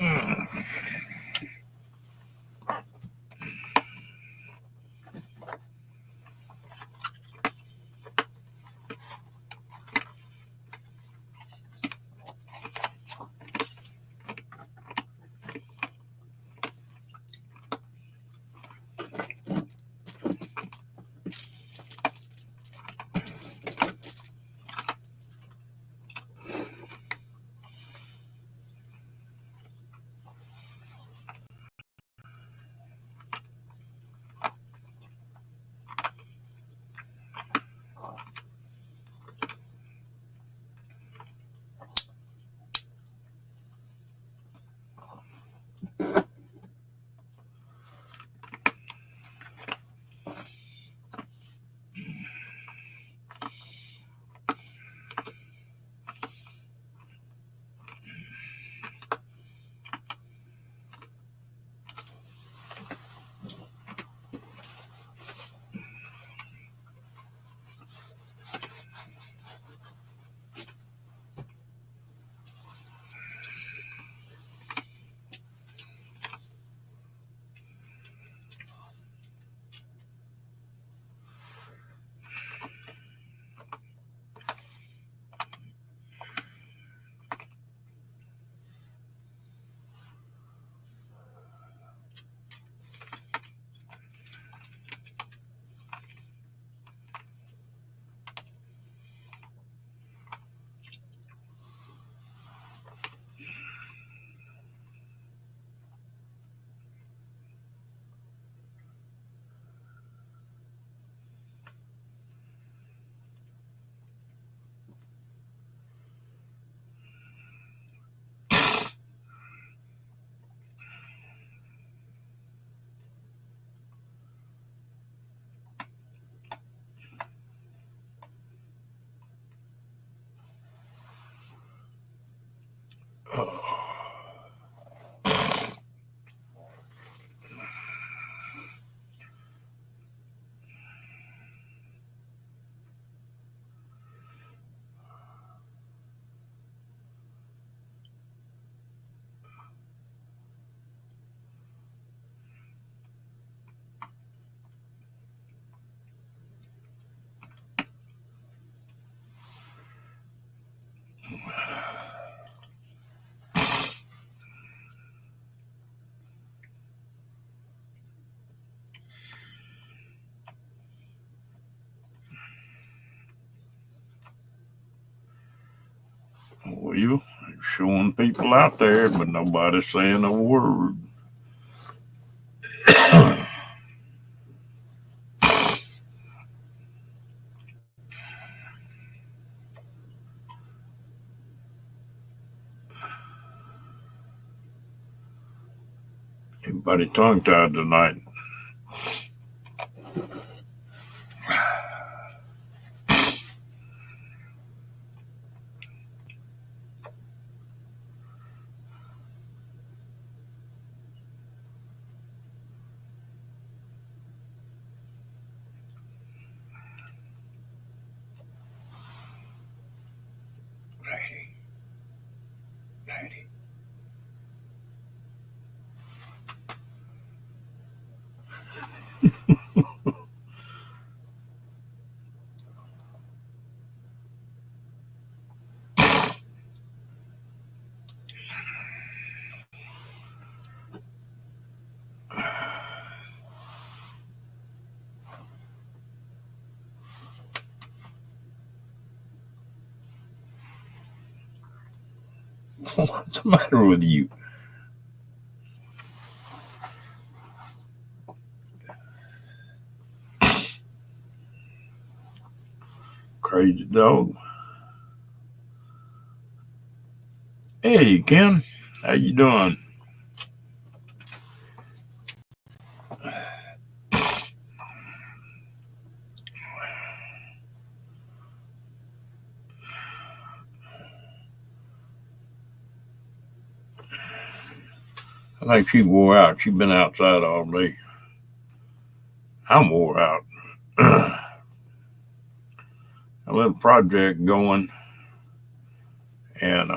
Well, showing people out there, but nobody's saying a word. Everybody tongue tied tonight. What's the matter with you? Crazy dog. Hey, Ken. How you doing? I think she wore out. She been outside all day. I'm wore out. A little project going, and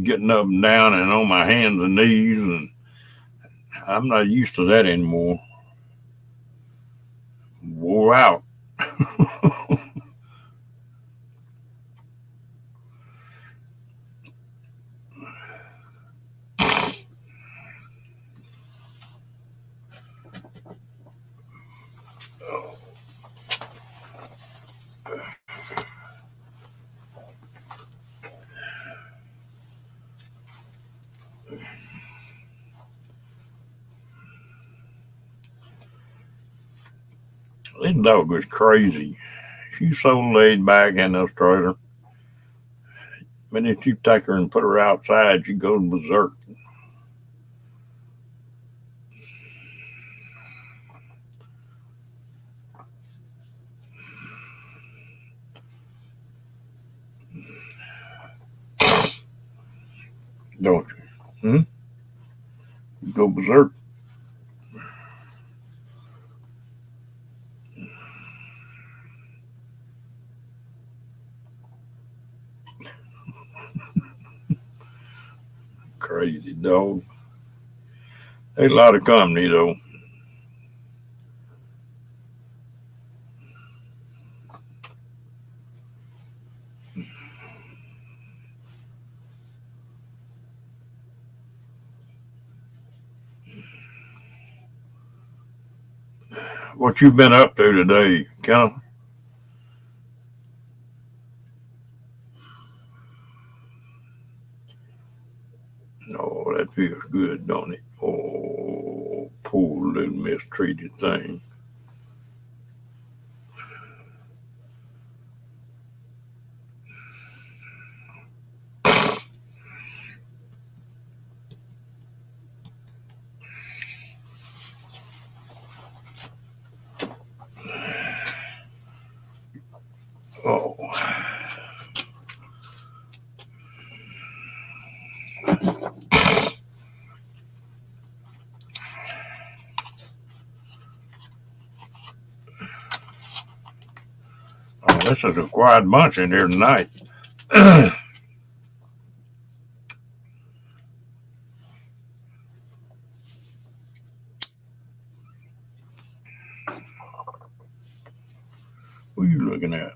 getting up and down and on my hands and knees, and I'm not used to that anymore. Wore out. This dog was crazy. She's so laid back in this trailer. But if you take her and put her outside, she goes berserk. Don't you? You go berserk. Crazy dog. They a lot of company though. What you been up to today, Ken? Oh, that feels good, don't it? Oh, poor little mistreated thing. Oh, oh, this is a quiet bunch in here tonight. Who you looking at?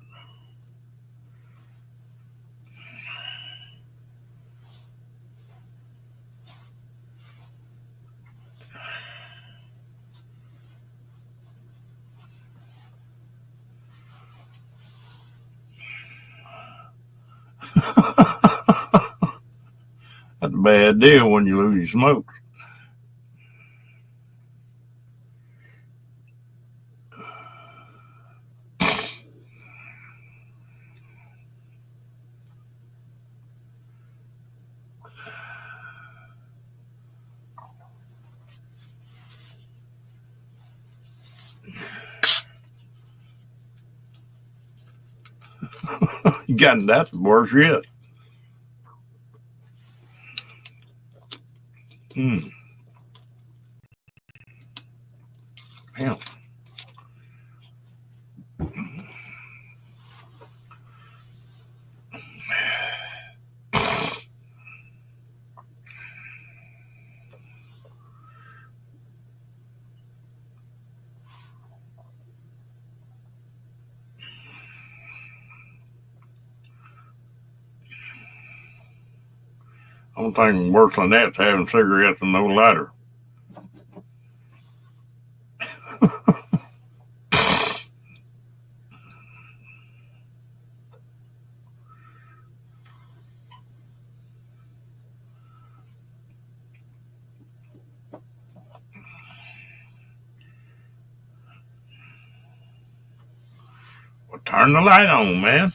That's a bad deal when you lose your smoke. You got that's worse yet. Hmm. Damn. Only thing worse than that's having cigarettes and no lighter. Well, turn the light on, man.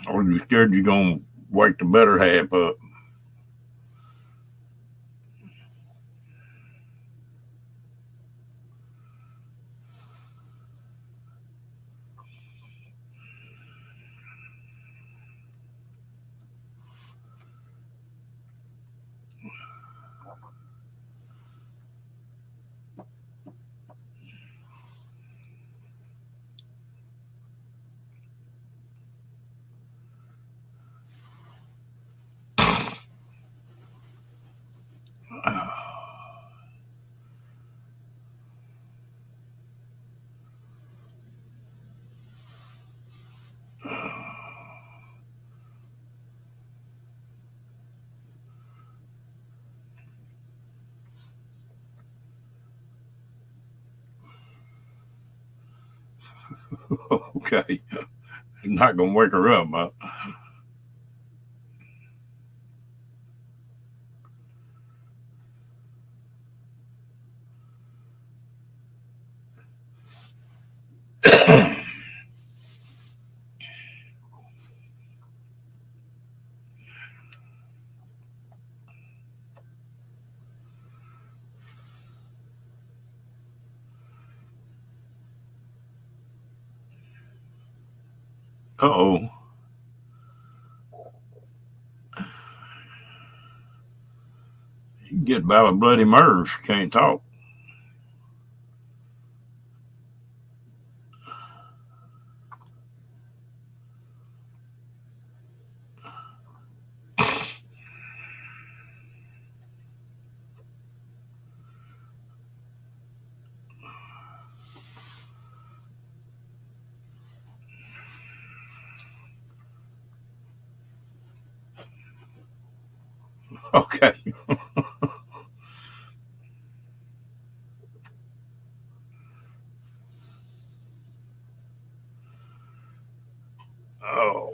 Or you scared you're gonna wake the better half up. Okay. It's not gonna wake her up, huh? Uh-oh. You can get by with bloody murders. You can't talk. Okay. Oh.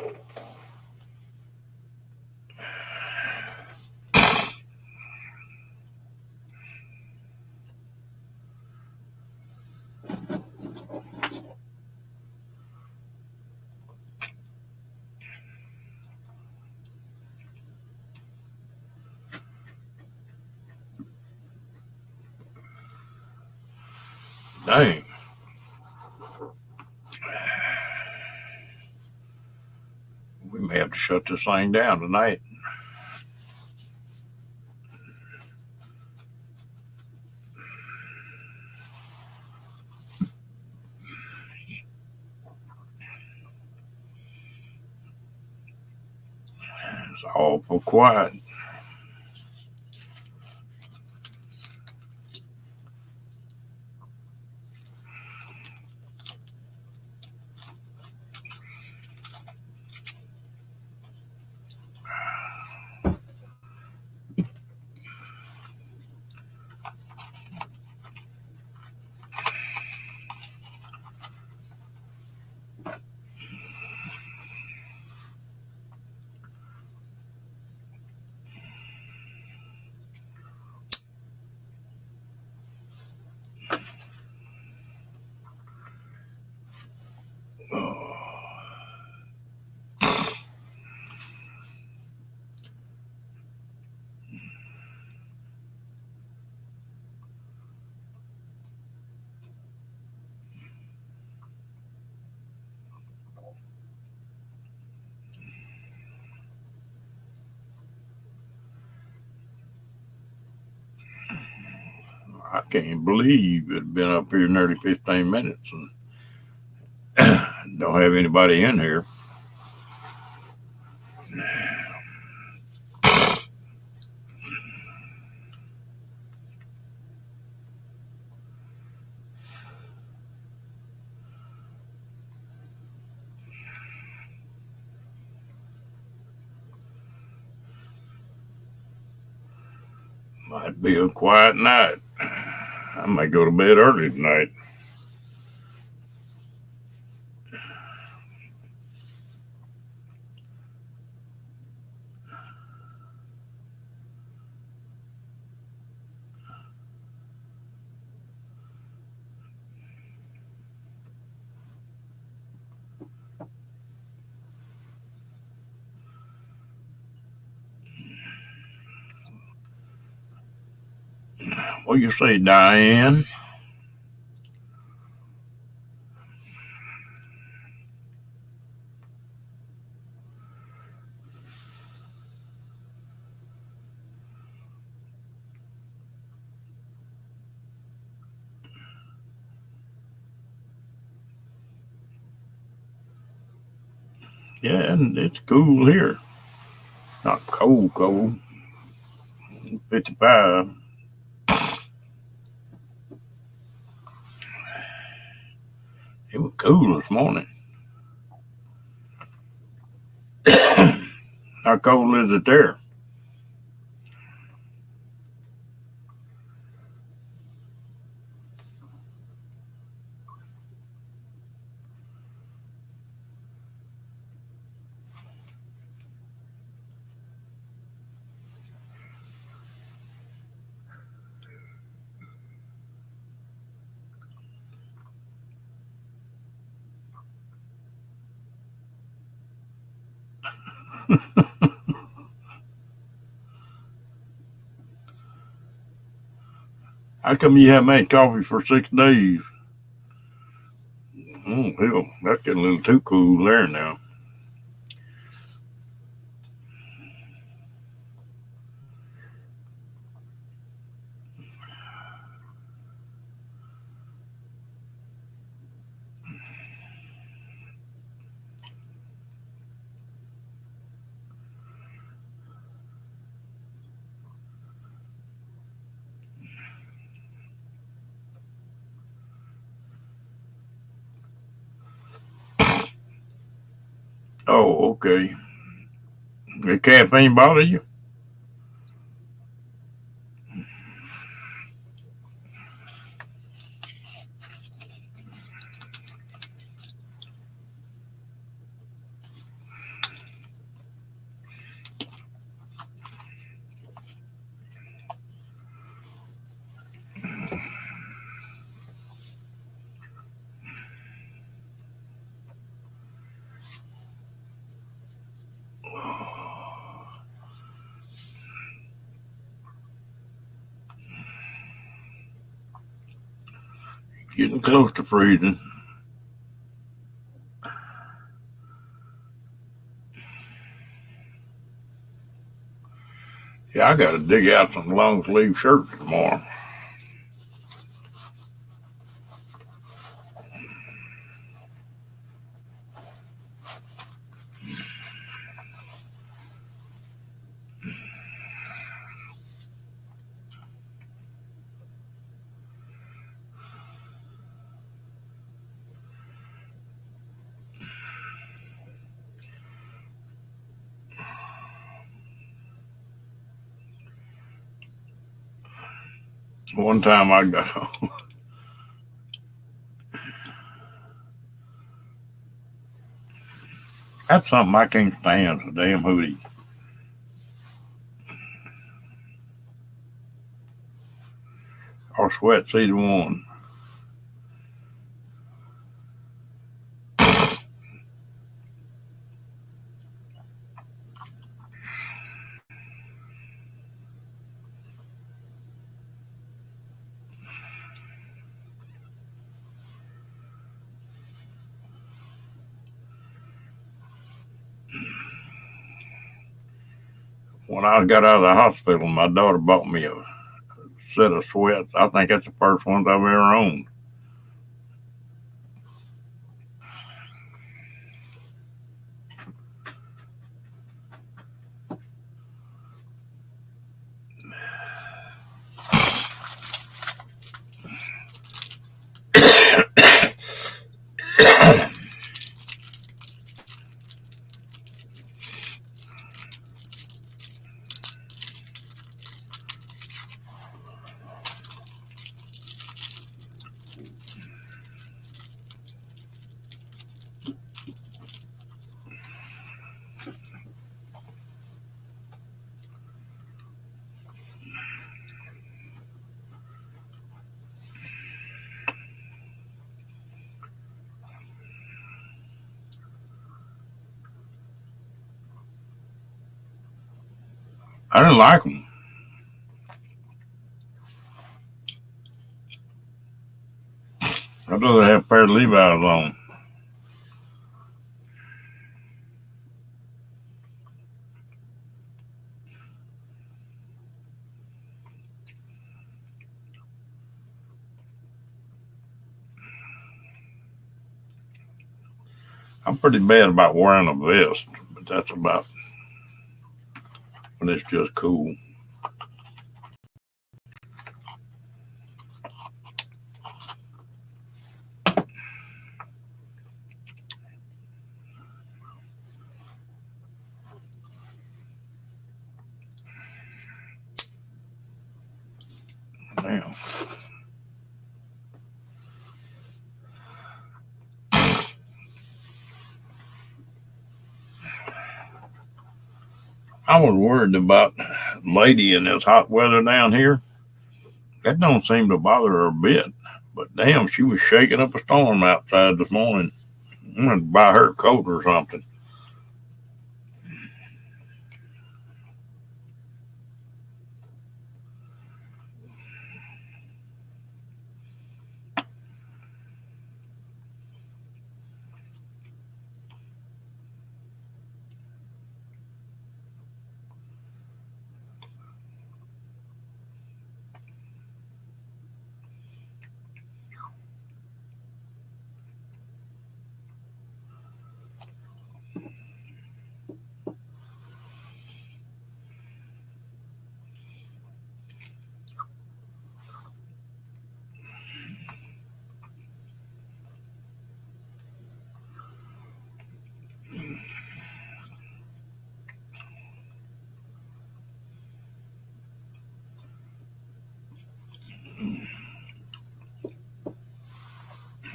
Dang. We may have to shut this thing down tonight. It's awful quiet. I can't believe it's been up here nearly 15 minutes and don't have anybody in here. Might be a quiet night. I might go to bed early tonight. What you say, Diane? Yeah, and it's cool here. Not cold, cold. 55. It was cool this morning. How cold is it there? How come you haven't made coffee for 6 days? Oh, hell, that's getting a little too cool there now. Oh, okay. The caffeine bother you? Getting close to freezing. Yeah, I gotta dig out some long sleeve shirts tomorrow. One time I got that's something I can't stand, a damn hoodie. Or sweats, either one. When I got out of the hospital, my daughter bought me a set of sweats. I think that's the first ones I've ever owned. I didn't like them. I'd rather have a pair of Levi's on. I'm pretty bad about wearing a vest, but that's about when it's just cool. Damn. I was worried about lady in this hot weather down here. That don't seem to bother her a bit. But damn, she was shaking up a storm outside this morning. I'm gonna buy her a coat or something.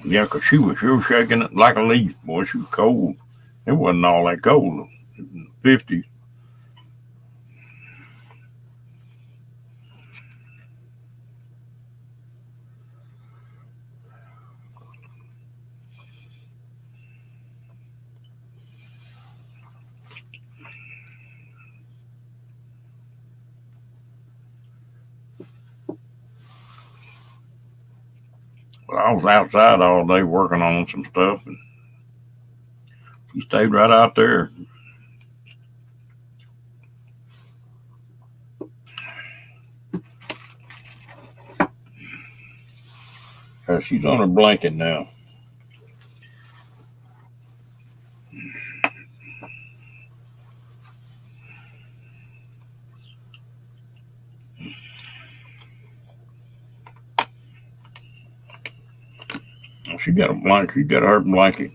Yeah, 'cause she was shaking it like a leaf, boy. She was cold. It wasn't all that cold. 50s. But I was outside all day working on some stuff, and she stayed right out there. She's on her blanket now. She got a blanket. She got her blanket.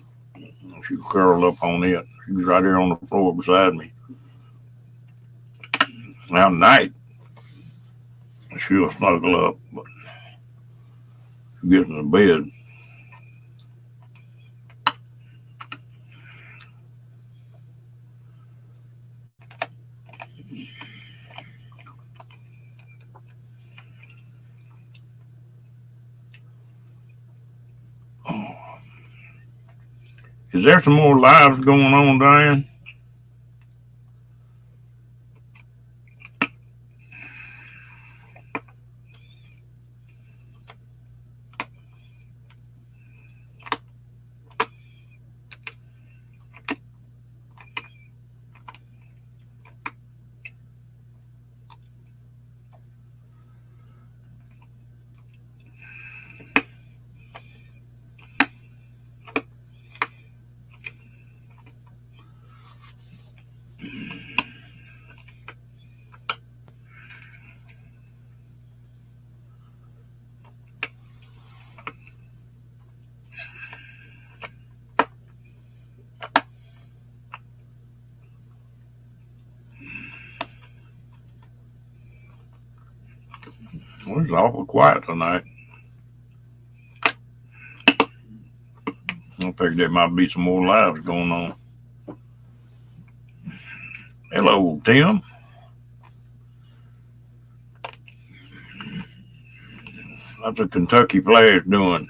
She curled up on it. She was right here on the floor beside me. Now, night, she'll snuggle up, but she gets in the bed. Is there some more lives going on, Diane? Well, it's awful quiet tonight. I figured there might be some more lives going on. Hello, Tim. How's the Kentucky Flash doing?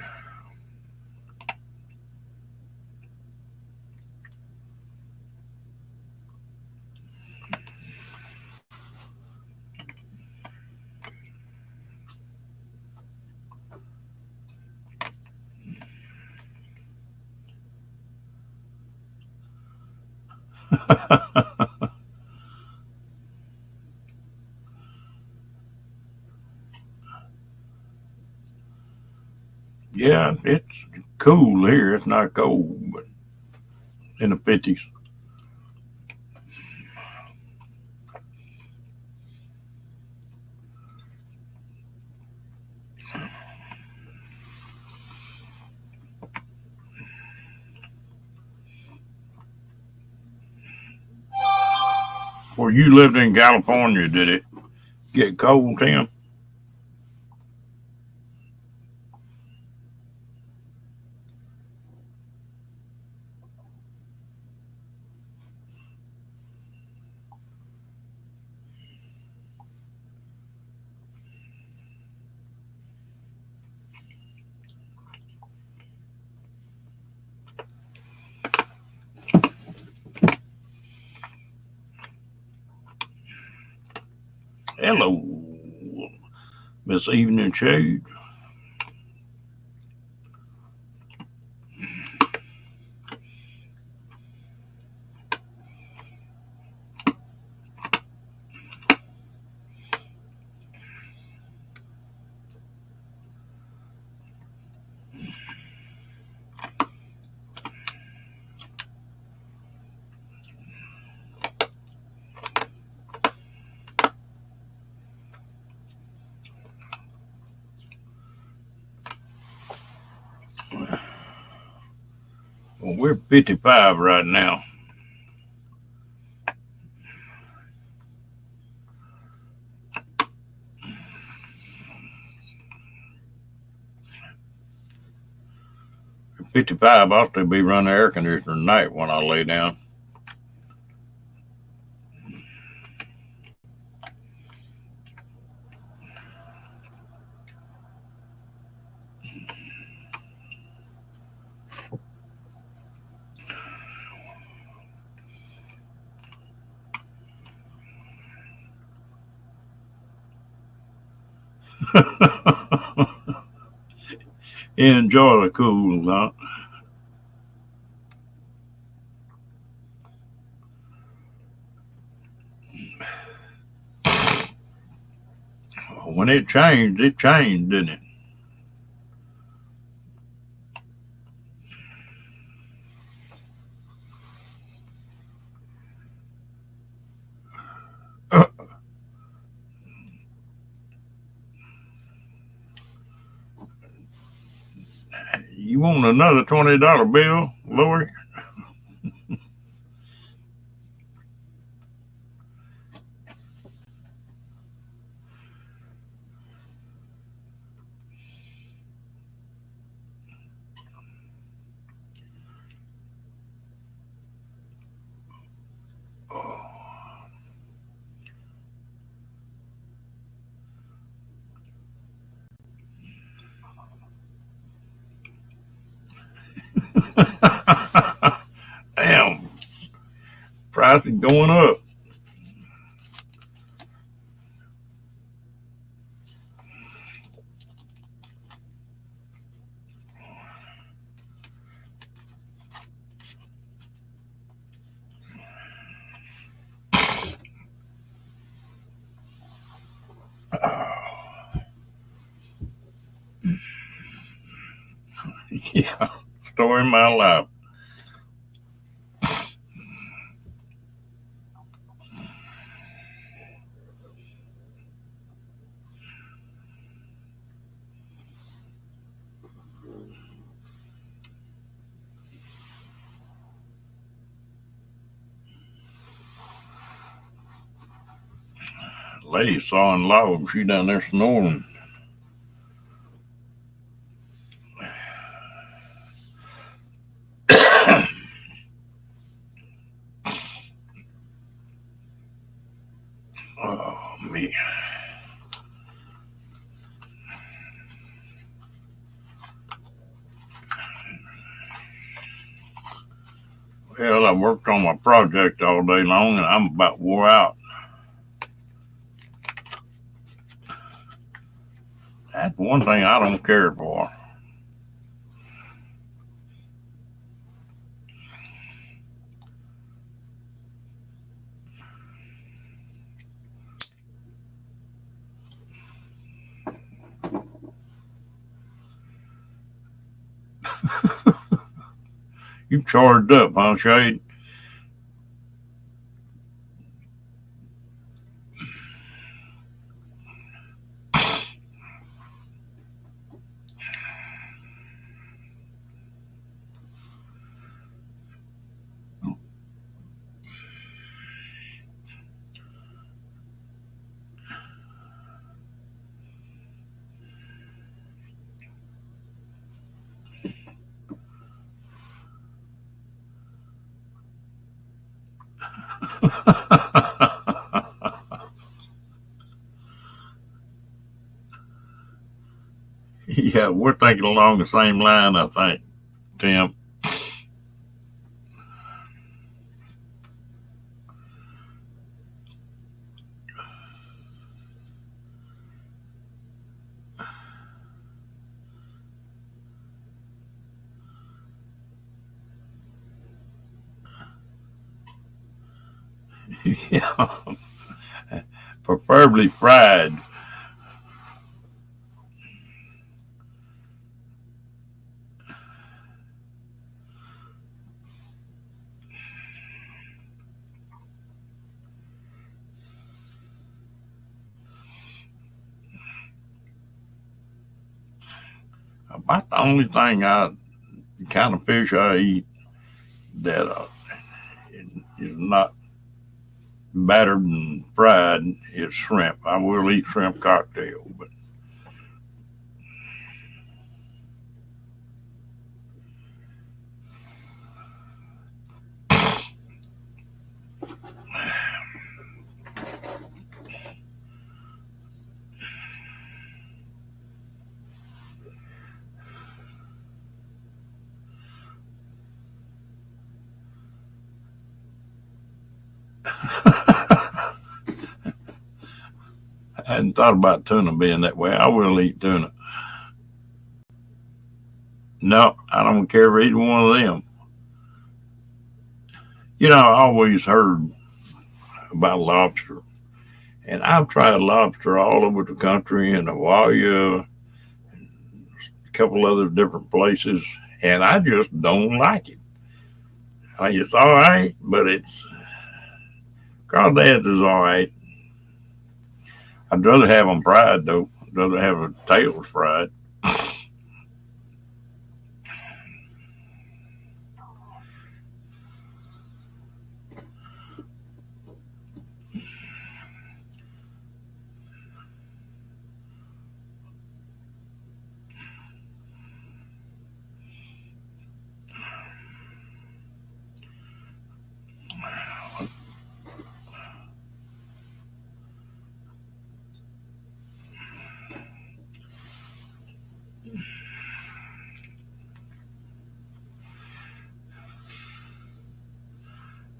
Yeah, it's cool here. It's not cold, but in the 50s. Where you lived in California, did it get cold, Tim? Hello, Miss Evening Shade. Well, we're 55 right now. At 55, I'll still be running the air conditioner tonight when I lay down. Enjoy the cool, huh? When it changed, didn't it? You want another $20 bill, Lori? Damn, price is going up. Yeah, story of my life. Lady sawing logs. She down there snoring. Oh, me. Well, I worked on my project all day long and I'm about wore out. That's one thing I don't care for. You charged up, huh, Shade? Yeah, we're thinking along the same line, I think, Tim. Yeah, preferably fried. About the only thing kind of fish I eat that is not battered and fried is shrimp. I will eat shrimp cocktail, but I hadn't thought about tuna being that way. I will eat tuna. No, I don't care for either one of them. I always heard about lobster, and I've tried lobster all over the country in Hawaii, a couple other different places, and I just don't like it. It's all right, but it's crawdads is all right. I'd rather have them fried though. I'd rather have the tails fried.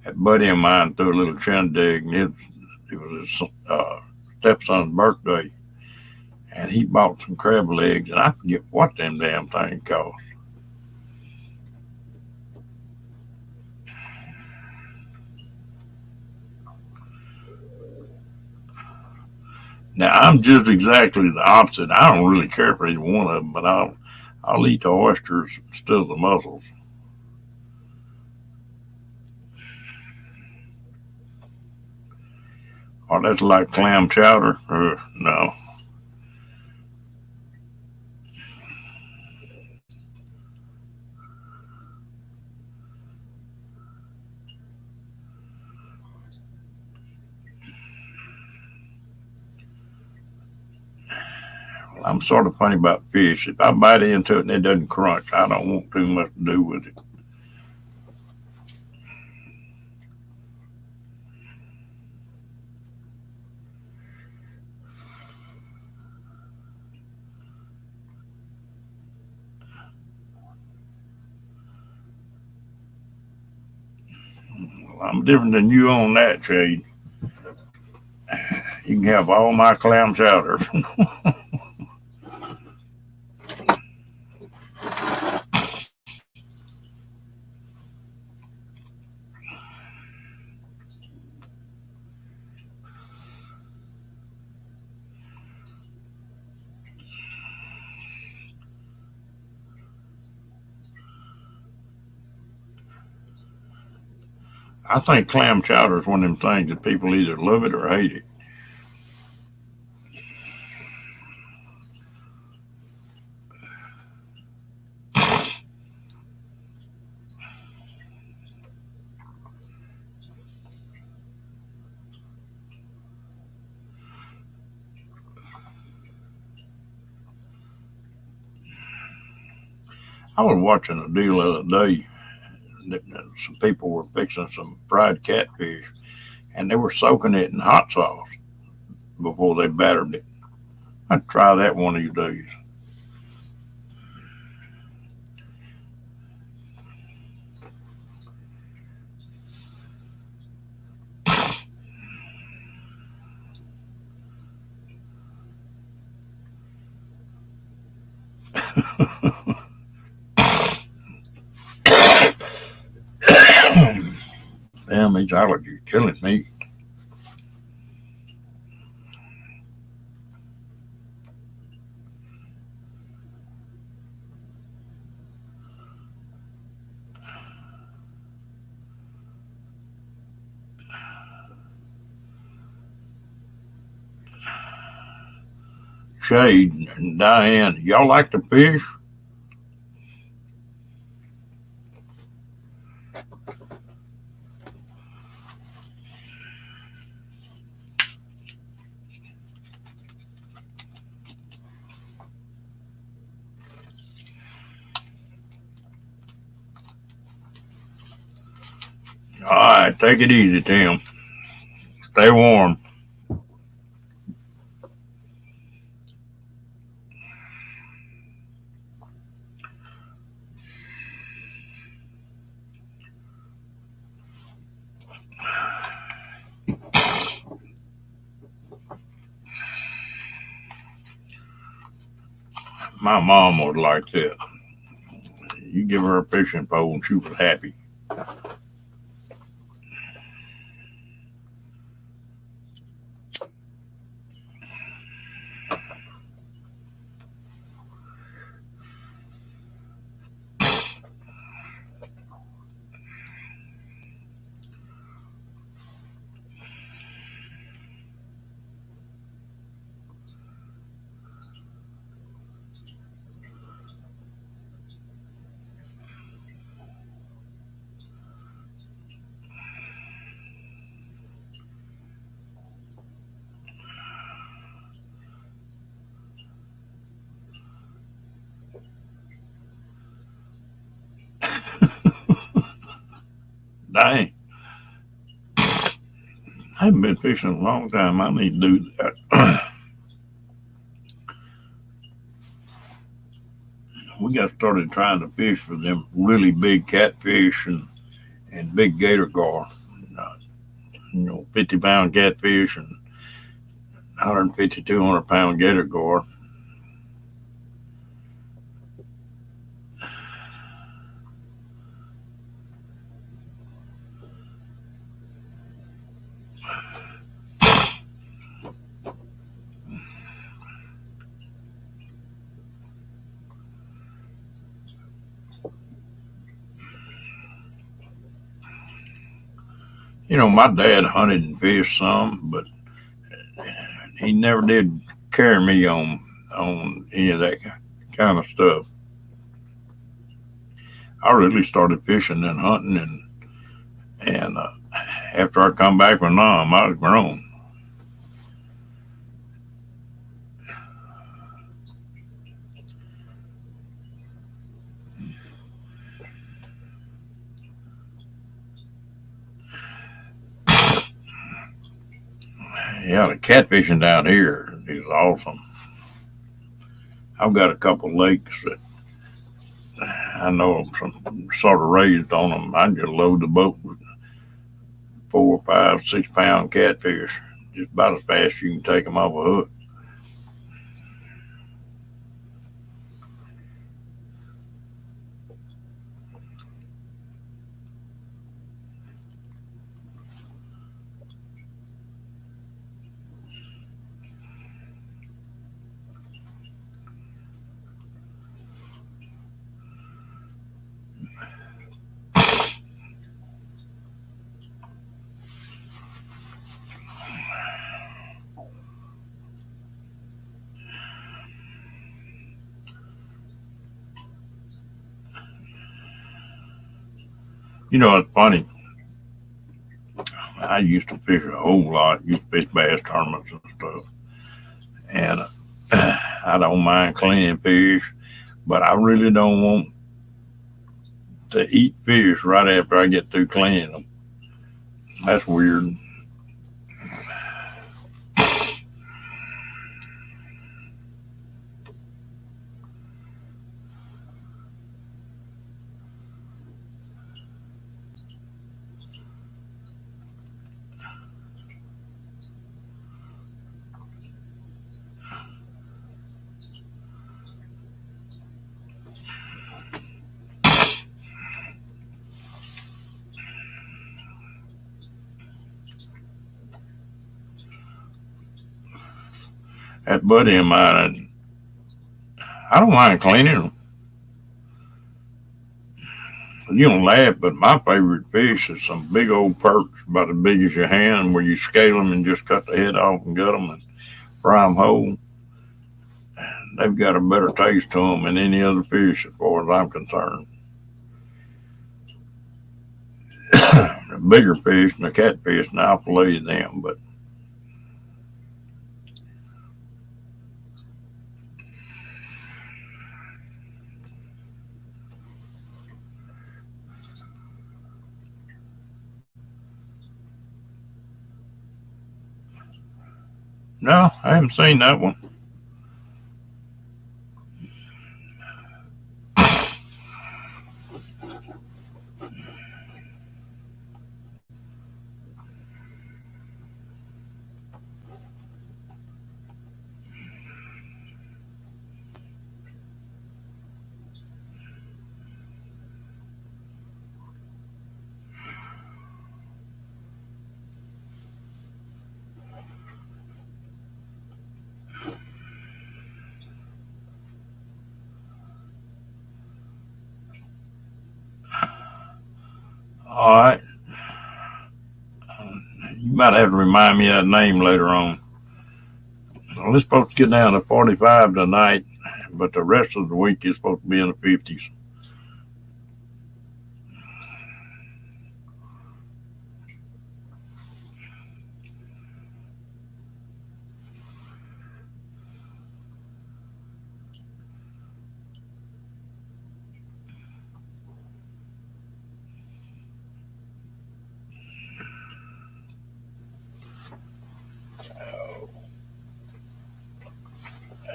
A buddy of mine threw a little shindig, and it was his stepson's birthday, and he bought some crab legs, and I forget what them damn things cost. Now I'm just exactly the opposite. I don't really care for either one of them, but I'll eat the oysters instead of the mussels. Or that's like clam chowder. No, I'm sort of funny about fish. If I bite into it and it doesn't crunch, I don't want too much to do with it. Well, I'm different than you on that, Shade. You can have all my clam chowder. I think clam chowder is one of them things that people either love it or hate it. I was watching a deal the other day that some people were fixing some fried catfish and they were soaking it in hot sauce before they battered it. I'd try that one of these days. Damn, these allergies killing me. Shade and Diane, y'all like to fish? All right, take it easy, Tim. Stay warm. My mom was like that. You give her a fishing pole and she was happy. Dang. I haven't been fishing in a long time. I need to do that. We got started trying to fish for them really big catfish and big gator gar. Uh, 50-pound catfish and 150, 200-pound gator gar. My dad hunted and fished some, but he never did carry me on any of that kind of stuff. I really started fishing and hunting, and after I come back from Nam, I was grown. Yeah, the catfishing down here is awesome. I've got a couple lakes that I know some sort of raised on them. I just load the boat with 4, 5, 6 pound catfish, just about as fast as you can take them off a hook. You know, it's funny. I used to fish a whole lot. Used to fish bass tournaments and stuff, and I don't mind cleaning fish, but I really don't want to eat fish right after I get through cleaning them. That's weird. That buddy of mine, I don't mind cleaning them. You don't laugh, but my favorite fish is some big old perch about as big as your hand, where you scale them and just cut the head off and gut them and fry them whole. They've got a better taste to them than any other fish, as far as I'm concerned. The bigger fish and the catfish, and I'll fillet them, but no, I haven't seen that one. All right, you might have to remind me of that name later on. Well, it's supposed to get down to 45 tonight, but the rest of the week is supposed to be in the 50s.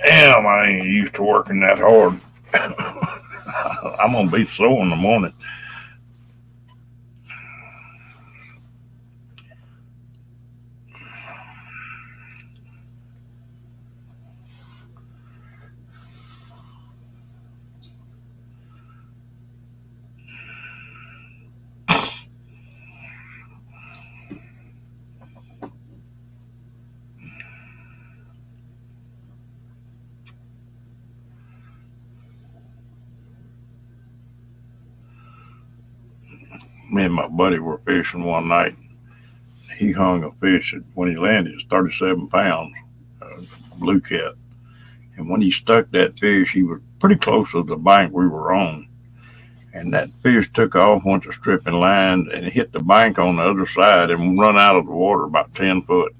Damn, I ain't used to working that hard. I'm gonna be sore in the morning. Me and my buddy were fishing one night. He hung a fish when he landed. It's 37 pounds, blue cat. And when he stuck that fish, he was pretty close to the bank we were on. And that fish took off, went to stripping line, and hit the bank on the other side and run out of the water about 10 foot.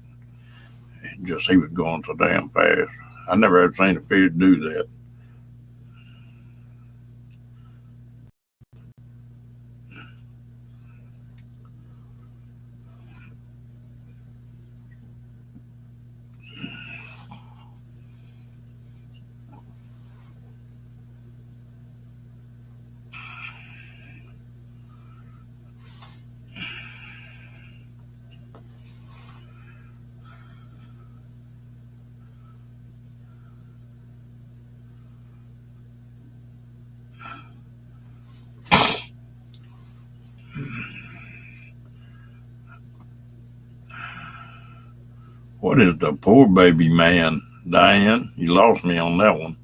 And just he was going so damn fast. I never had seen a fish do that. What is the poor baby man, Diane? You lost me on that one.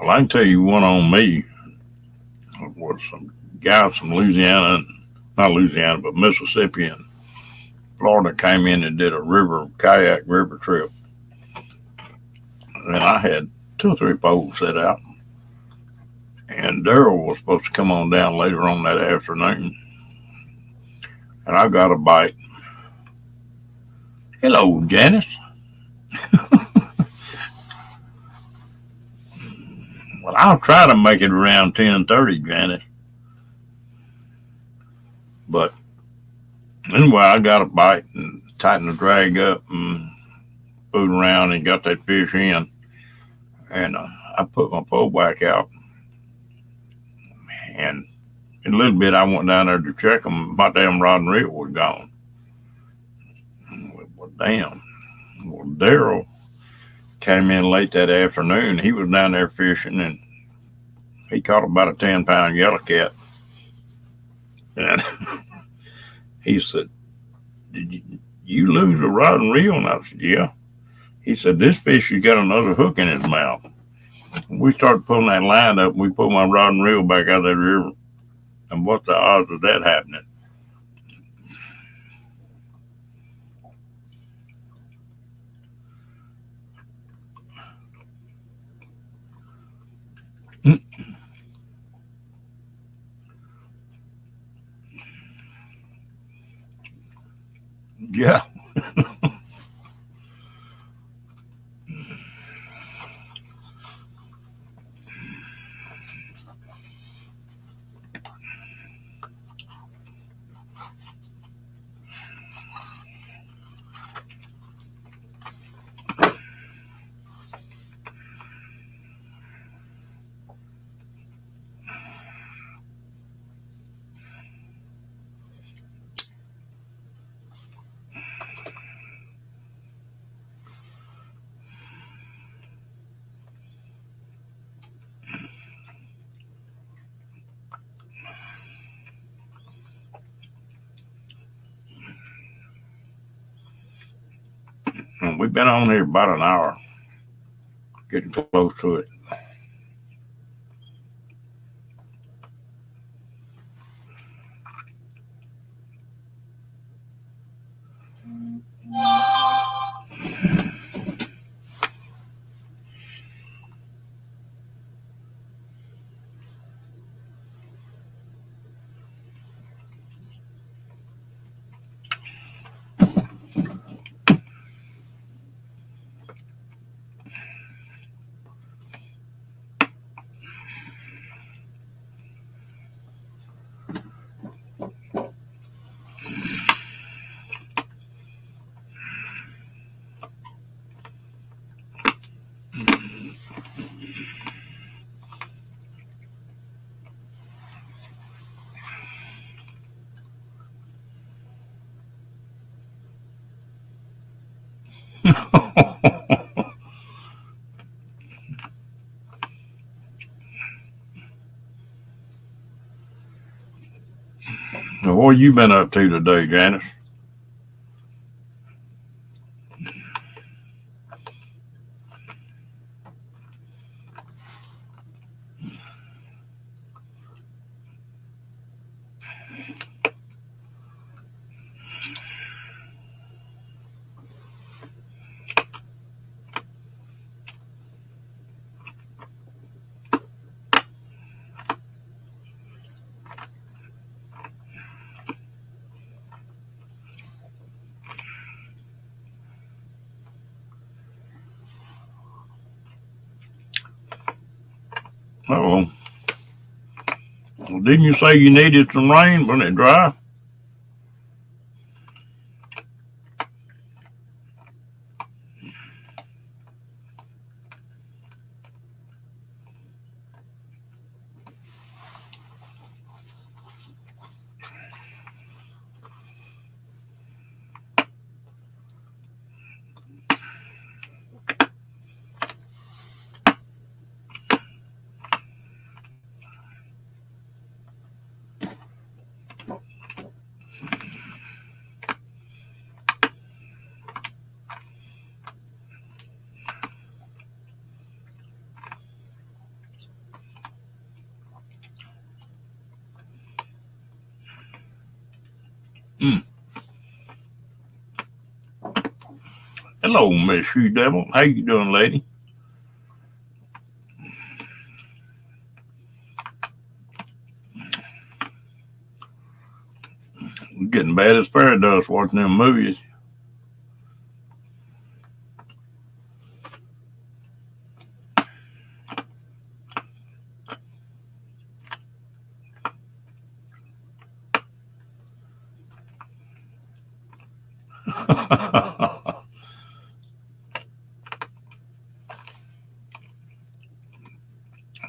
Well, I can tell you one on me. It was some guys from Louisiana, not Louisiana, but Mississippi and Florida came in and did a kayak river trip. And I had 2 or 3 poles set out. And Daryl was supposed to come on down later on that afternoon. And I got a bite. Hello, Janice. Well, I'll try to make it around 10:30, Janice. But anyway, I got a bite and tightened the drag up and fooled around and got that fish in. And I put my pole back out. And in a little bit, I went down there to check them. My damn rod and reel was gone. Well, damn. Well, Daryl came in late that afternoon. He was down there fishing and he caught about a 10-pound yellow cat. And he said, "Did you lose a rod and reel?" And I said, "Yeah." He said, "This fish has got another hook in his mouth." We started pulling that line up and we pulled my rod and reel back out of that river. And what's the odds of that happening? Yeah. And we've been on here about an hour, getting close to it. What have you been up to today, Janice? Oh, well, didn't you say you needed some rain when it dry? Hello, Miss Shoe Devil. How you doing, lady? We're getting bad as fairy dust watching them movies.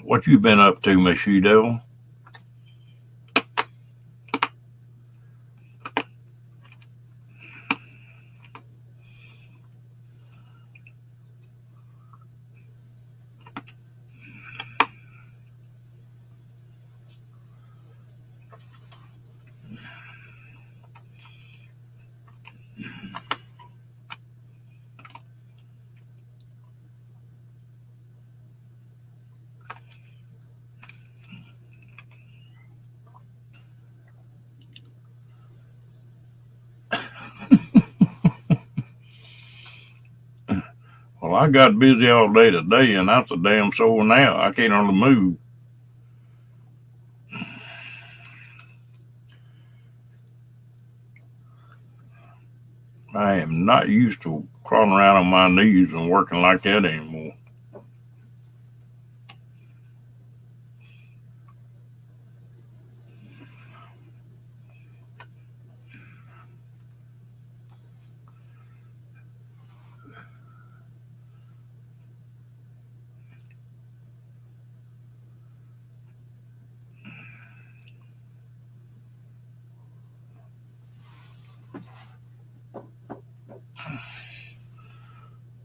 What you been up to, Miss Shoe Devil? Well, I got busy all day today, and I'm so damn sore now. I can't hardly move. I am not used to crawling around on my knees and working like that anymore.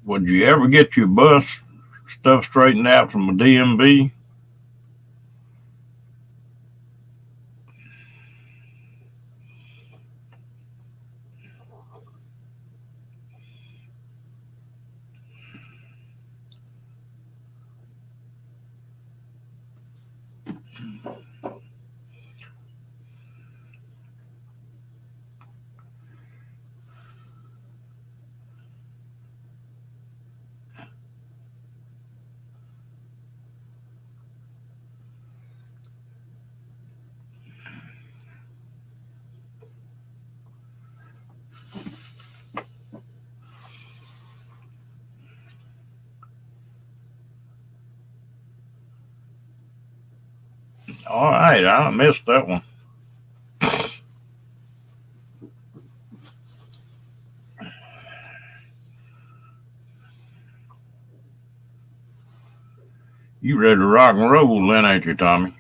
Would you ever get your bus stuff straightened out from a DMV? All right, I missed that one. You ready to rock and roll then, ain't you, Tommy?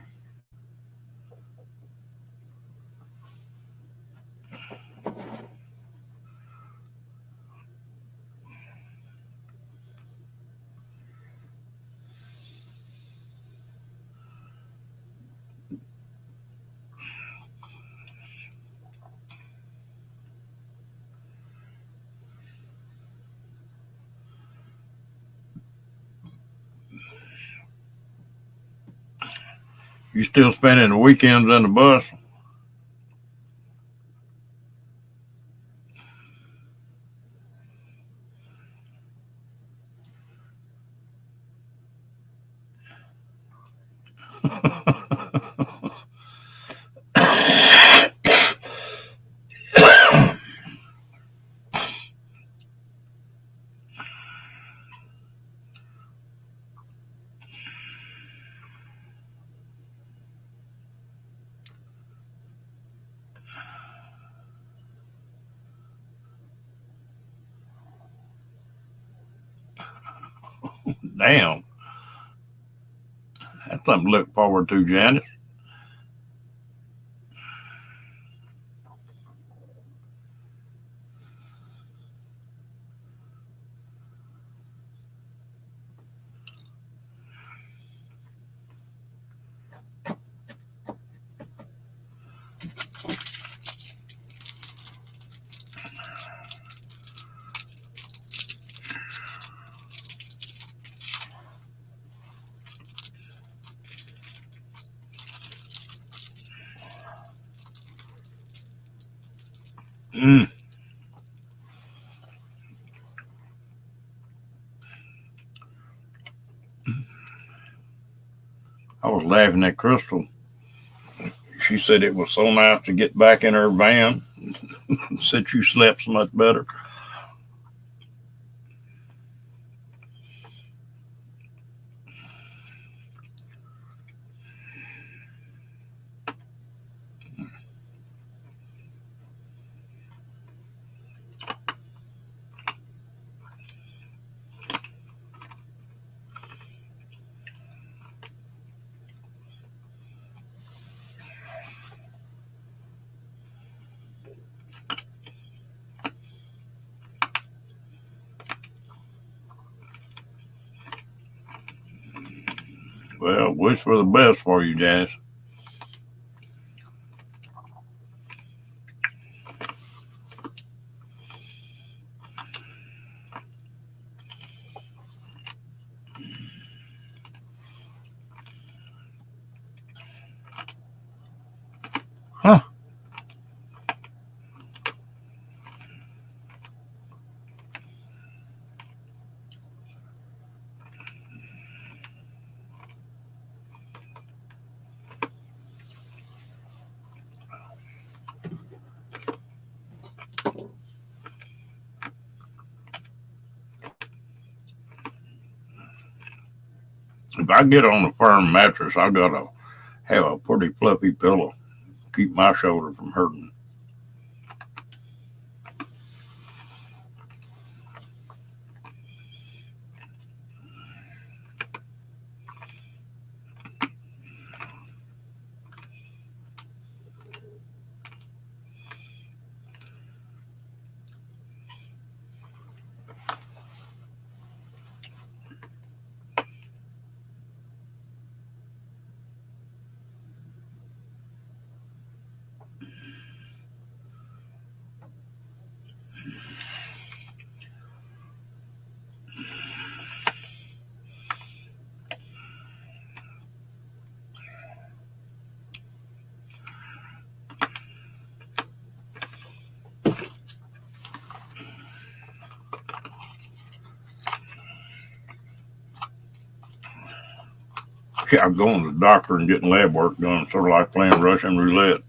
You still spending the weekends in the bus? Damn, that's something to look forward to, Janice. Mm. I was laughing at Crystal. She said it was so nice to get back in her van. Said you slept so much better. Well, wish for the best for you, Janice. Huh. If I get on a firm mattress, I gotta have a pretty fluffy pillow. Keep my shoulder from hurting. Yeah, I'm going to the doctor and getting lab work done, sort of like playing Russian roulette.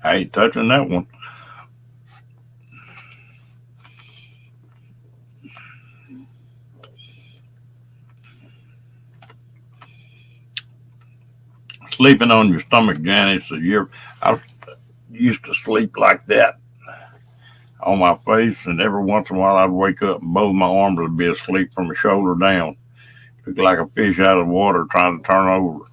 I ain't touching that one. Sleeping on your stomach, Janice. I used to sleep like that on my face, and every once in a while I'd wake up and both my arms would be asleep from the shoulder down. Looked like a fish out of the water trying to turn over.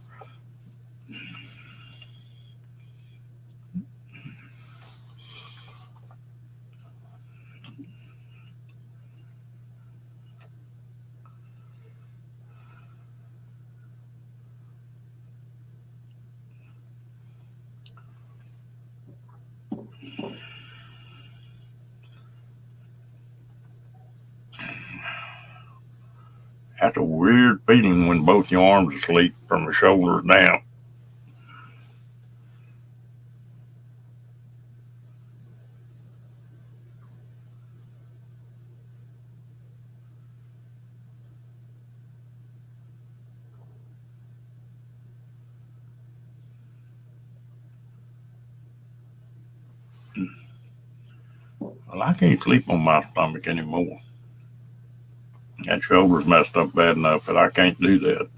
That's a weird feeling when both your arms are asleep from the shoulders down. Well, I can't sleep on my stomach anymore. That shoulder's messed up bad enough that I can't do that.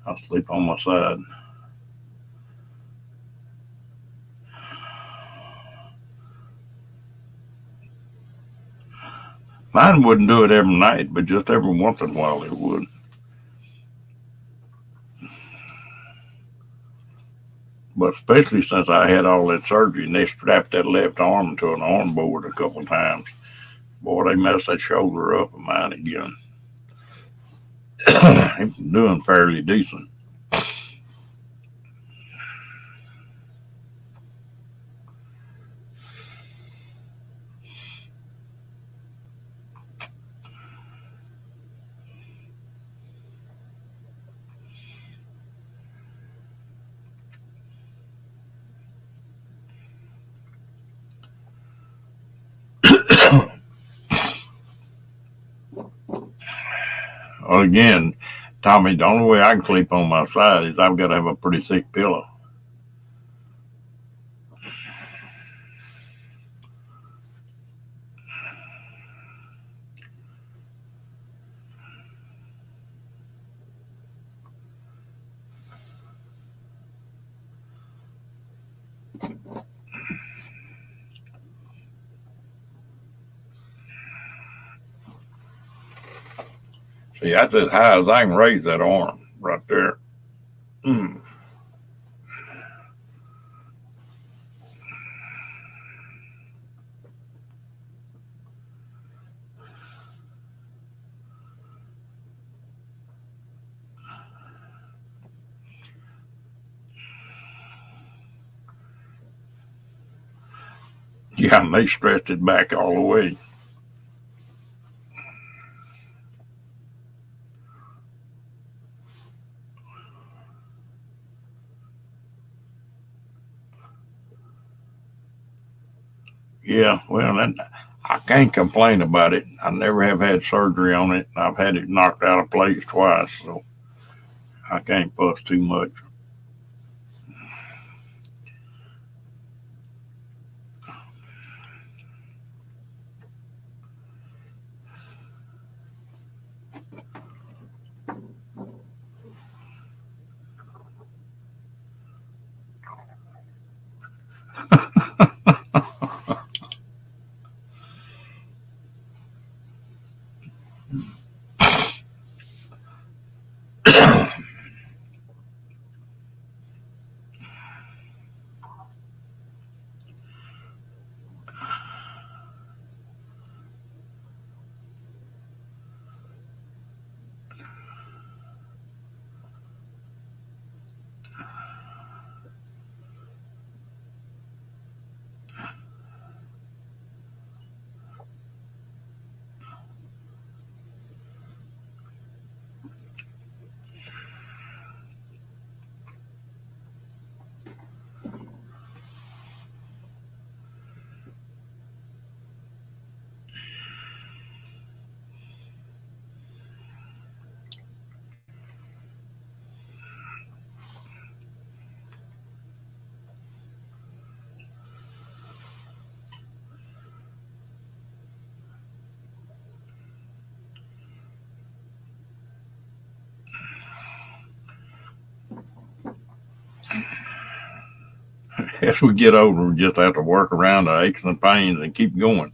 I sleep on my side. Mine wouldn't do it every night, but just every once in a while it would. But especially since I had all that surgery and they strapped that left arm to an arm board a couple of times. Boy, they messed that shoulder up of mine again. It's doing fairly decent. Again, Tommy, the only way I can sleep on my side is I've got to have a pretty thick pillow. See, that's as high as I can raise that arm right there. Mm. Yeah, and they stretched it back all the way. Yeah, well, I can't complain about it. I never have had surgery on it. I've had it knocked out of place twice, so I can't fuss too much. As we get older, we just have to work around the aches and pains and keep going.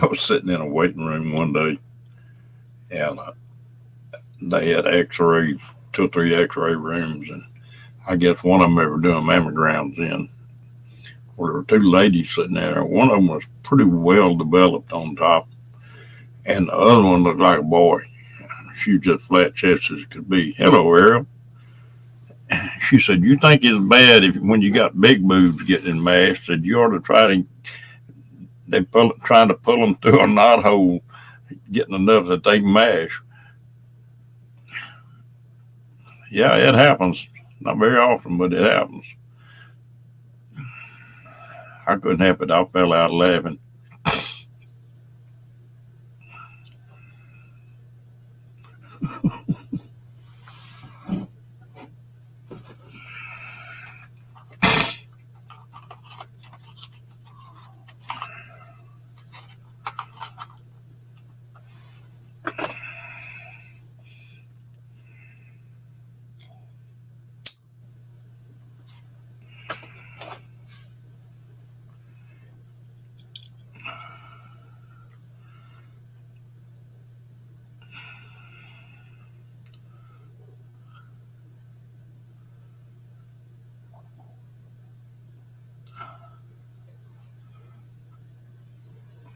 I was sitting in a waiting room one day, and they had X-rays, 2 or 3 X-ray rooms, and I guess one of them ever doing mammograms in. Well, there were 2 ladies sitting there. One of them was pretty well developed on top, and the other one looked like a boy. She was just flat chested as could be. Hello, Ariel. She said, "You think it's bad if when you got big boobs getting mashed? Said you ought to try to trying to pull them through a knot hole, getting enough that they can mash." Yeah, it happens. Not very often, but it happens. I couldn't help it. I fell out laughing.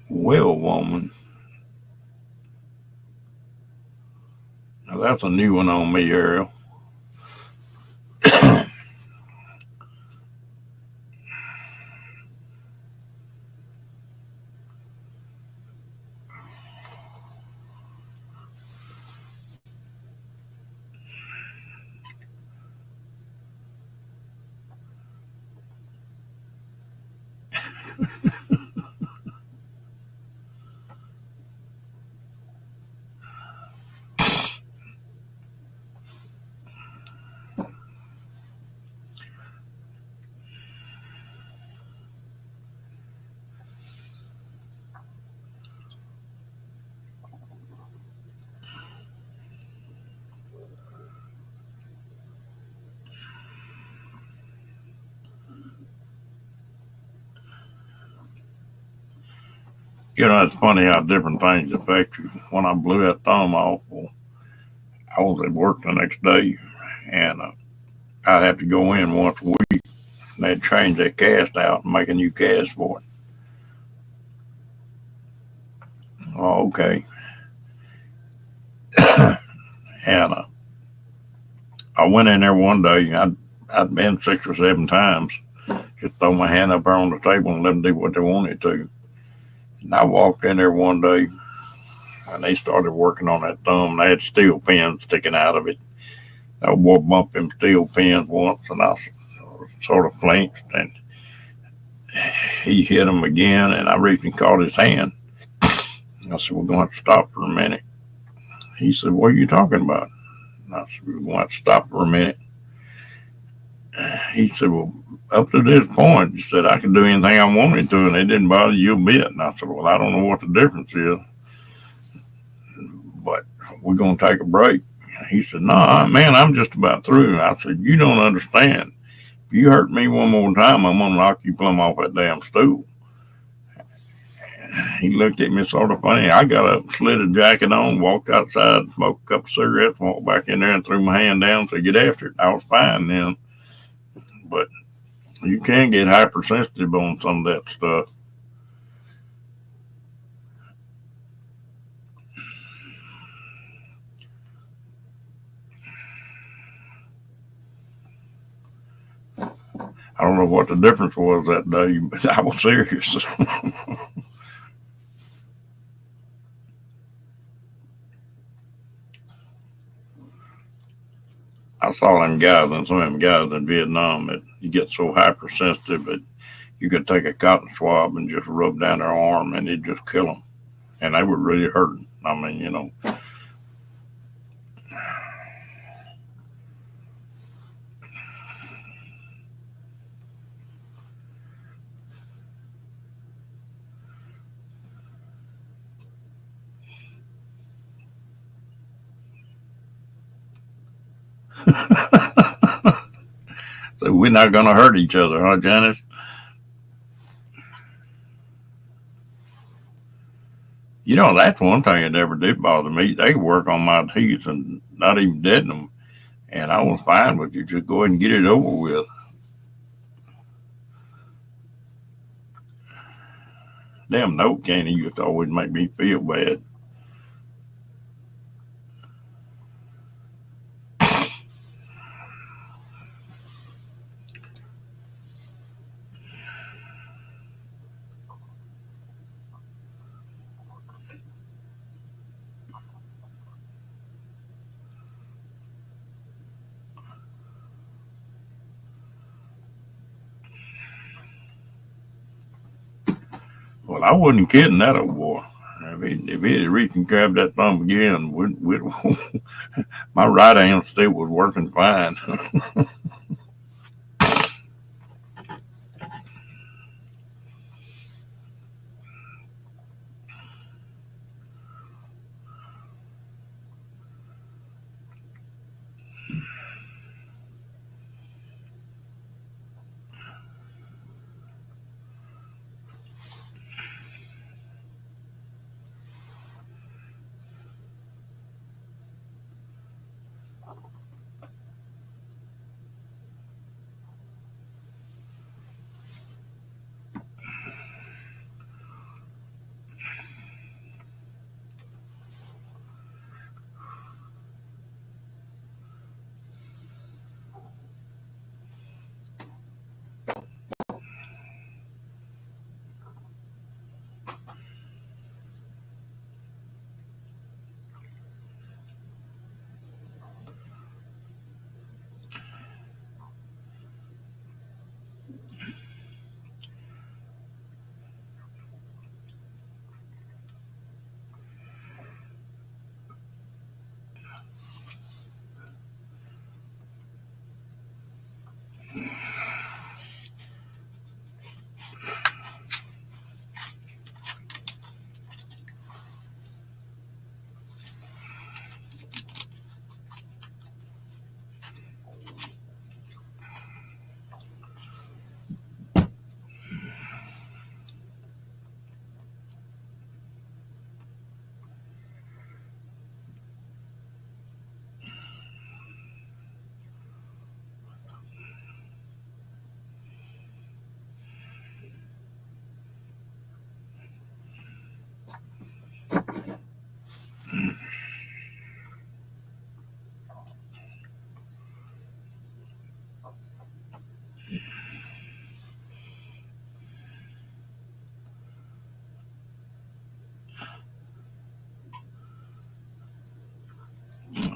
Well, woman, now that's a new one on me, Ariel. You know, it's funny how different things affect you. When I blew that thumb off, well, I was at work the next day, and I'd have to go in once a week, and they'd change that cast out and make a new cast for it. Oh, okay. And I went in there one day. I'd been 6 or 7 times. Just throw my hand up there on the table and let them do what they wanted to. And I walked in there one day, and they started working on that thumb. They had steel pins sticking out of it. I bumped them steel pins once, and I sort of flinched, and he hit him again, and I reached and caught his hand. I said, "We're going to have to stop for a minute." He said, "What are you talking about?" And I said, "We're going to have to stop for a minute." He said, "Well, up to this point," he said, "I could do anything I wanted to, and it didn't bother you a bit." And I said, "Well, I don't know what the difference is, but we're going to take a break." He said, "No, man, I'm just about through." I said, "You don't understand. If you hurt me one more time, I'm going to knock you plumb off that damn stool." He looked at me sort of funny. I got up, slid a jacket on, walked outside, smoked a couple of cigarettes, walked back in there and threw my hand down, said, "Get after it." I was fine then. But you can get hypersensitive on some of that stuff. I don't know what the difference was that day, but I was serious. I saw them guys and some of them guys in Vietnam that you get so hypersensitive that you could take a cotton swab and just rub down their arm and it'd just kill them. And they were really hurting. I mean, you know. So we're not going to hurt each other, huh, Janice? You know, that's one thing that never did bother me. They work on my teeth and not even deaden them. And I was fine with you. Just go ahead and get it over with. Damn note candy used to always make me feel bad. Well, I wasn't kidding that old boy. If he had reached and grabbed that thumb again, my right hand still was working fine.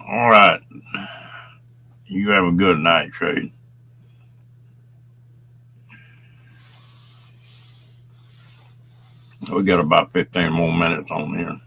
All right. You have a good night, Shade. We got about 15 more minutes on here.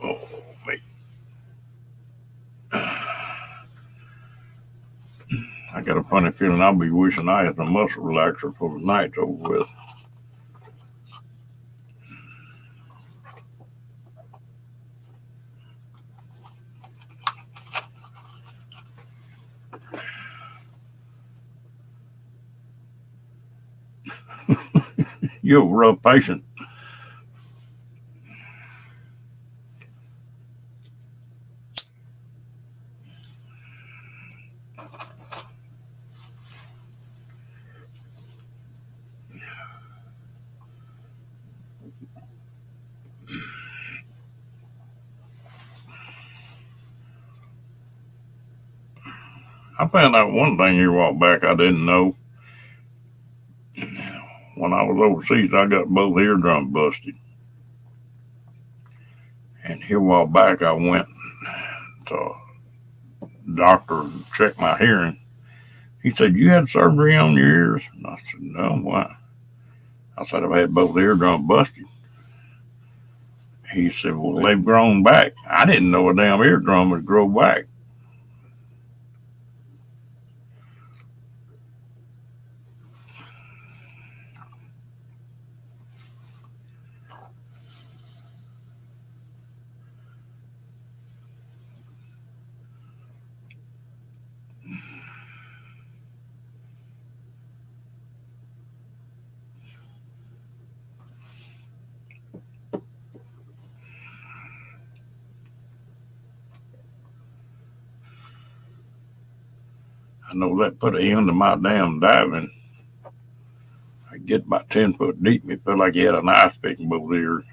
Oh, mate. I got a funny feeling I'll be wishing I had a muscle relaxer before the night's over with. You're a rough patient. I found out one thing here a while back I didn't know. When I was overseas, I got both eardrums busted. And here a while back, I went to a doctor to check my hearing. He said, "You had surgery on your ears?" And I said, "No, why?" I said, "I've had both eardrums busted." He said, "Well, they've grown back." I didn't know a damn eardrum would grow back. I know that put an end to my damn diving. I get about 10 foot deep and it felt like he had a knife picking both ears.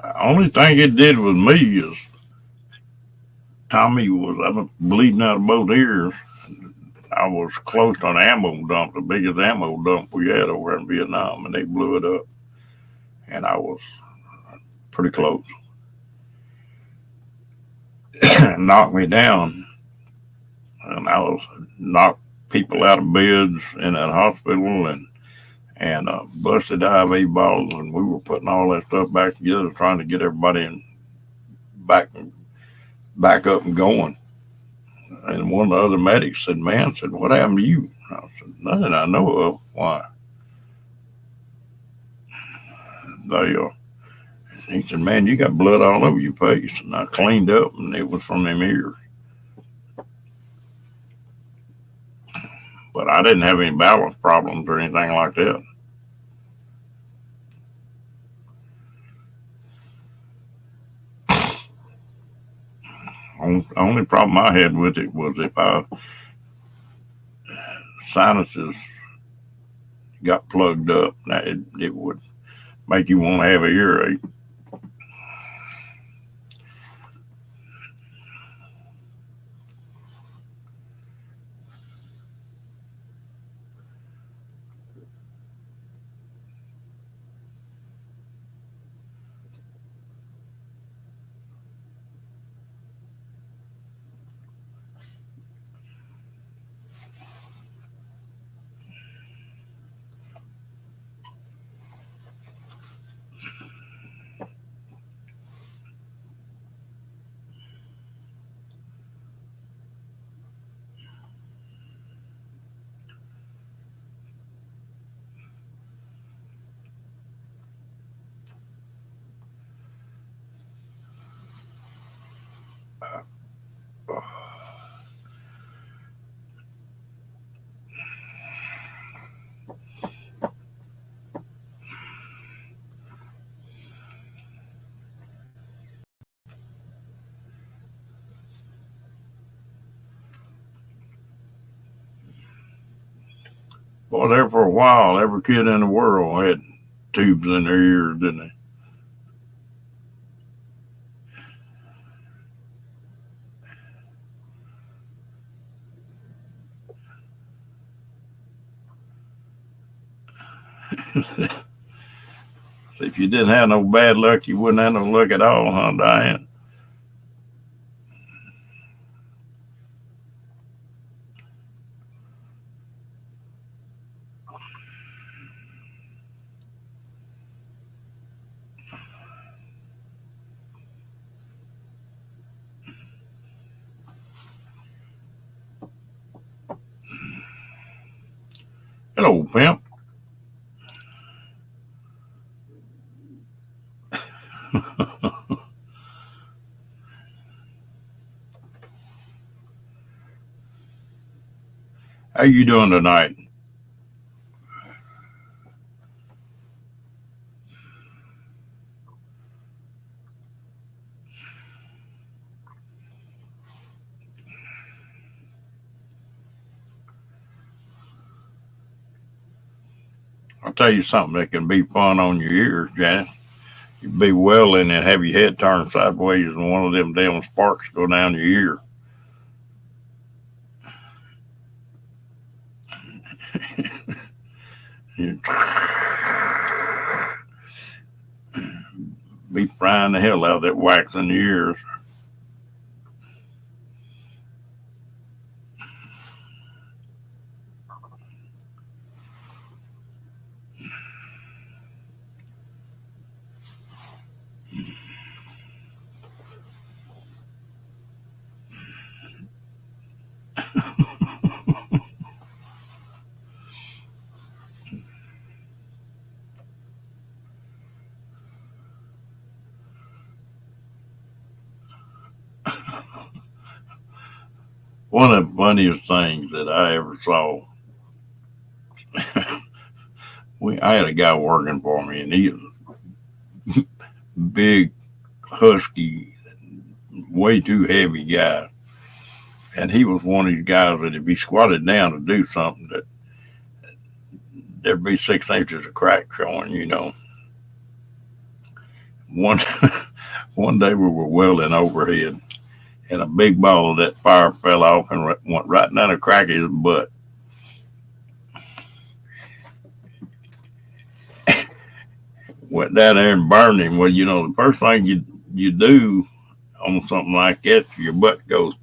The only thing it did with me is Tommy was I was bleeding out of both ears. I was close to an ammo dump, the biggest ammo dump we had over in Vietnam, and they blew it up. And I was pretty close. Knocked me down, and I was knocked people out of beds in that hospital and busted IV bottles, and we were putting all that stuff back together, trying to get everybody back up and going. And one of the other medics said, "Man," said, "what happened to you?" I said, nothing I know of. Why? They, he said, man, you got blood all over your face. And I cleaned up, and it was from them ears. But I didn't have any balance problems or anything like that. Only problem I had with it was if I sinuses got plugged up, it would make you want to have an earache. Well, there for a while, every kid in the world had tubes in their ears, didn't they? So if you didn't have no bad luck, you wouldn't have no luck at all, huh, Diane? Hello, pimp. How you doing tonight? I'll tell you something that can be fun on your ears, Janet. You be welding and have your head turned sideways, and one of them damn sparks go down your ear. You be frying the hell out of that wax in the ears. One of the funniest things that I ever saw. I had a guy working for me, and he was a big, husky, way too heavy guy. And he was one of these guys that if he squatted down to do something, that there'd be 6 inches of crack showing. One one day we were welding overhead, and a big ball of that fire fell off and went right down the crack of his butt. Went down there and burned him. Well, the first thing you do on something like that, your butt goes,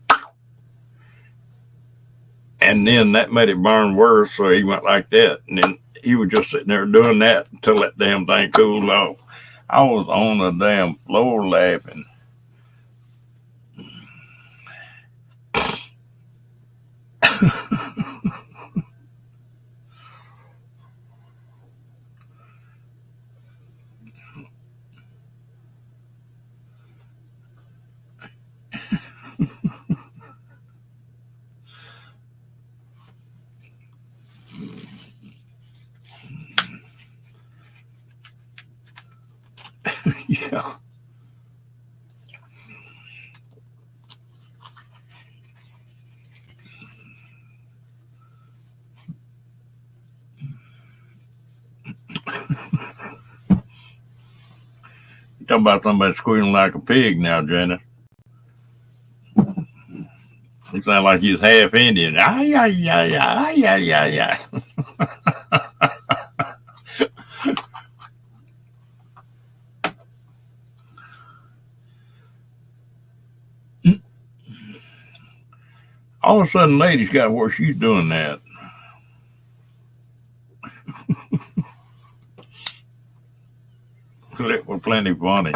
and then that made it burn worse. So he went like that, and then he was just sitting there doing that until that damn thing cooled off. I was on the damn floor laughing. Yeah. You talking about somebody squealing like a pig now, Janet. You sound like he's half Indian. Ay, ay, ay, ay, ay, ay, ay. All of a sudden, ladies got where she's doing that. It was plenty funny.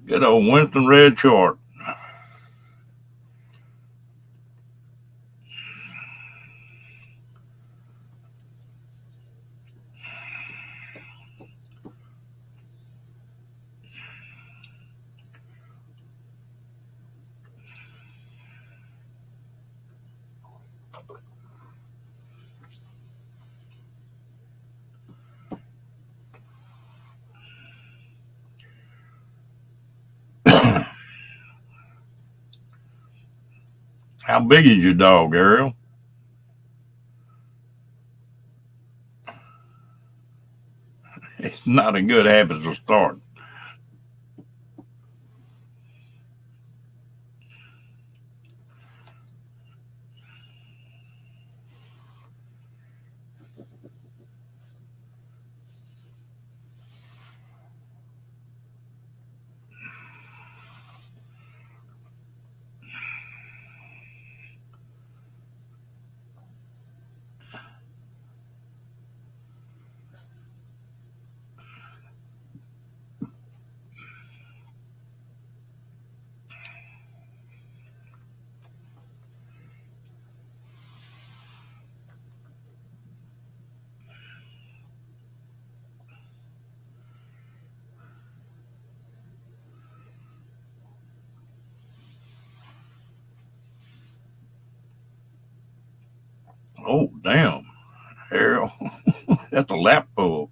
Good old Winston Red Short. How big is your dog, Ariel? It's not a good habit to start. Oh, damn, Ariel. That's a lap full.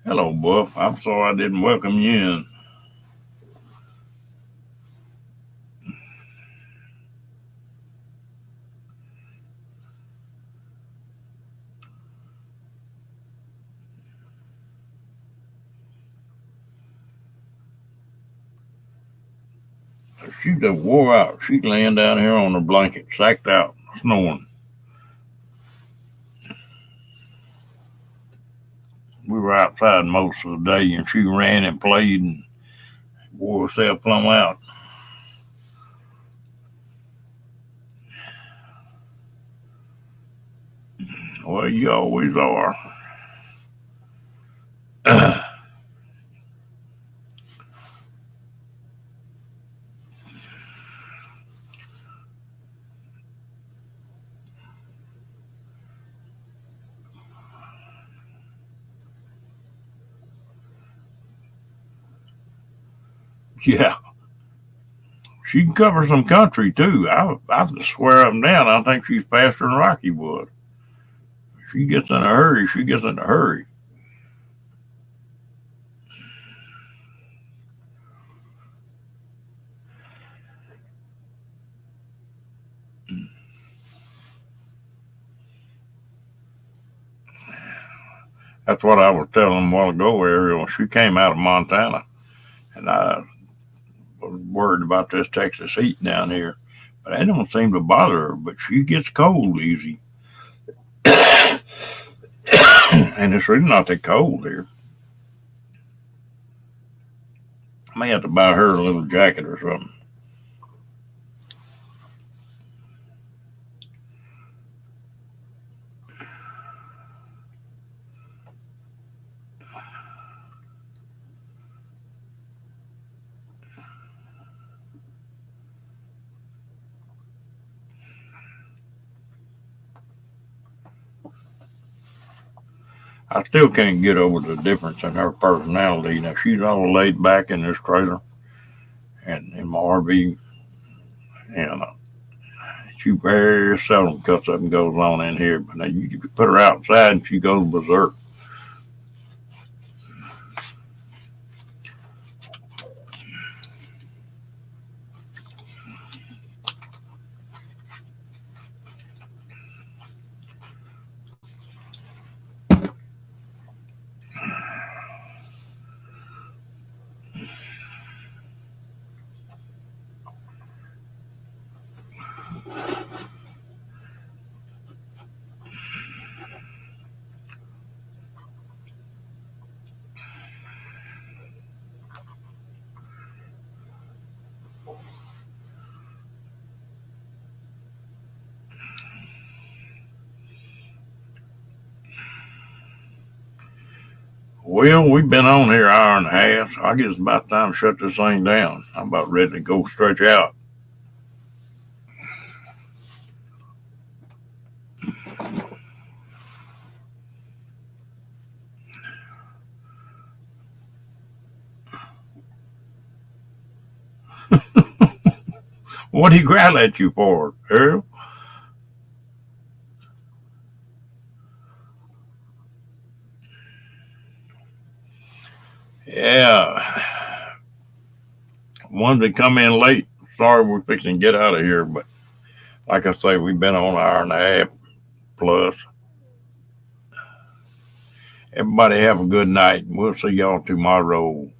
Hello, Buff. I'm sorry I didn't welcome you in. She just wore out. She laying down here on the blanket, sacked out, snoring. We were outside most of the day, and she ran and played and wore herself plumb out. Well, you always are. Yeah, she can cover some country too. I swear up and down, I think she's faster than Rocky was. She gets in a hurry. She gets in a hurry. That's what I was telling them a while ago, Ariel. She came out of Montana, and I was worried about this Texas heat down here. But that don't seem to bother her, but she gets cold easy. And it's really not that cold here. I may have to buy her a little jacket or something. I still can't get over the difference in her personality. Now she's all laid back in this trailer and in my RV, and she very seldom cuts up and goes on in here. But now you put her outside and she goes berserk. Well, we've been on here an hour and a half. So I guess it's about time to shut this thing down. I'm about ready to go stretch out. What did he growl at you for, Earl? Yeah. Ones that come in late, sorry we're fixing to get out of here, but like I say, we've been on an hour and a half plus. Everybody have a good night. We'll see y'all tomorrow.